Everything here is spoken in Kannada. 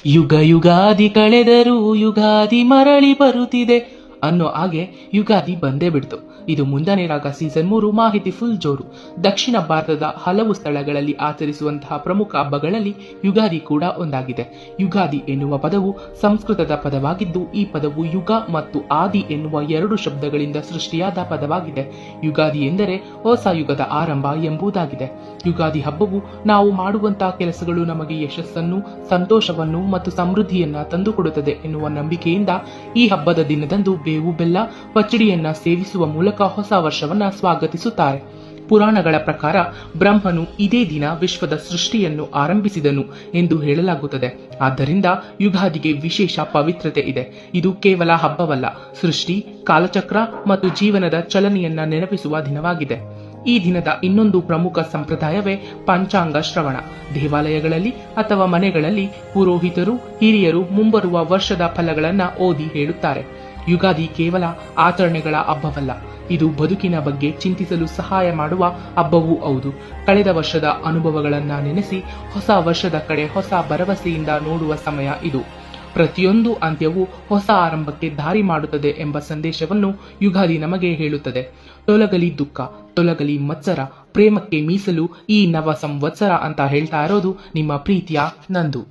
ಯುಗ ಯುಗಾದಿ ಕಳೆದರೂ ಯುಗಾದಿ ಮರಳಿ ಬರುತ್ತಿದೆ ಅನ್ನೋ ಹಾಗೆ ಯುಗಾದಿ ಬಂದೇ ಬಿಡ್ತು. ಇದು ಮುಂಜಾನೆ ರಾಗ ಸೀಸನ್ 3 ಮಾಹಿತಿ ಫುಲ್ ಜೋರು. ದಕ್ಷಿಣ ಭಾರತದ ಹಲವು ಸ್ಥಳಗಳಲ್ಲಿ ಆಚರಿಸುವಂತಹ ಪ್ರಮುಖ ಹಬ್ಬಗಳಲ್ಲಿ ಯುಗಾದಿ ಕೂಡ ಒಂದಾಗಿದೆ. ಯುಗಾದಿ ಎನ್ನುವ ಪದವು ಸಂಸ್ಕೃತದ ಪದವಾಗಿದ್ದು, ಈ ಪದವು ಯುಗ ಮತ್ತು ಆದಿ ಎನ್ನುವ ಎರಡು ಶಬ್ದಗಳಿಂದ ಸೃಷ್ಟಿಯಾದ ಪದವಾಗಿದೆ. ಯುಗಾದಿ ಎಂದರೆ ಹೊಸ ಯುಗದ ಆರಂಭ ಎಂಬುದಾಗಿದೆ. ಯುಗಾದಿ ಹಬ್ಬವು ನಾವು ಮಾಡುವಂತಹ ಕೆಲಸಗಳು ನಮಗೆ ಯಶಸ್ಸನ್ನು, ಸಂತೋಷವನ್ನು ಮತ್ತು ಸಮೃದ್ಧಿಯನ್ನ ತಂದುಕೊಡುತ್ತದೆ ಎನ್ನುವ ನಂಬಿಕೆಯಿಂದ ಈ ಹಬ್ಬದ ದಿನದಂದು ಬೇವು ಬೆಲ್ಲ ಪಚ್ಚಡಿಯನ್ನ ಸೇವಿಸುವ ಮೂಲಕ ಹೊಸ ವರ್ಷವನ್ನ ಸ್ವಾಗತಿಸುತ್ತಾರೆ. ಪುರಾಣಗಳ ಪ್ರಕಾರ ಬ್ರಹ್ಮನು ಇದೇ ದಿನ ವಿಶ್ವದ ಸೃಷ್ಟಿಯನ್ನು ಆರಂಭಿಸಿದನು ಎಂದು ಹೇಳಲಾಗುತ್ತದೆ. ಆದ್ದರಿಂದ ಯುಗಾದಿಗೆ ವಿಶೇಷ ಪವಿತ್ರತೆ ಇದೆ. ಇದು ಕೇವಲ ಹಬ್ಬವಲ್ಲ, ಸೃಷ್ಟಿ, ಕಾಲಚಕ್ರ ಮತ್ತು ಜೀವನದ ಚಲನೆಯನ್ನ ನೆನಪಿಸುವ ದಿನವಾಗಿದೆ. ಈ ದಿನದ ಇನ್ನೊಂದು ಪ್ರಮುಖ ಸಂಪ್ರದಾಯವೇ ಪಂಚಾಂಗ ಶ್ರವಣ. ದೇವಾಲಯಗಳಲ್ಲಿ ಅಥವಾ ಮನೆಗಳಲ್ಲಿ ಪುರೋಹಿತರು, ಹಿರಿಯರು ಮುಂಬರುವ ವರ್ಷದ ಫಲಗಳನ್ನ ಓದಿ ಹೇಳುತ್ತಾರೆ. ಯುಗಾದಿ ಕೇವಲ ಆಚರಣೆಗಳ ಹಬ್ಬವಲ್ಲ, ಇದು ಬದುಕಿನ ಬಗ್ಗೆ ಚಿಂತಿಸಲು ಸಹಾಯ ಮಾಡುವ ಹಬ್ಬವೂ ಹೌದು. ಕಳೆದ ವರ್ಷದ ಅನುಭವಗಳನ್ನ ನೆನೆಸಿ ಹೊಸ ವರ್ಷದ ಕಡೆ ಹೊಸ ಭರವಸೆಯಿಂದ ನೋಡುವ ಸಮಯ ಇದು. ಪ್ರತಿಯೊಂದು ಅಂತ್ಯವೂ ಹೊಸ ಆರಂಭಕ್ಕೆ ದಾರಿ ಮಾಡುತ್ತದೆ ಎಂಬ ಸಂದೇಶವನ್ನು ಯುಗಾದಿ ನಮಗೆ ಹೇಳುತ್ತದೆ. ತೊಲಗಲಿ ದುಃಖ, ತೊಲಗಲಿ ಮತ್ಸರ, ಪ್ರೇಮಕ್ಕೆ ಮೀಸಲು ಈ ನವ ಸಂವತ್ಸರ ಅಂತ ಹೇಳ್ತಾ ಇರೋದು ನಿಮ್ಮ ಪ್ರೀತಿಯ ನಂದು.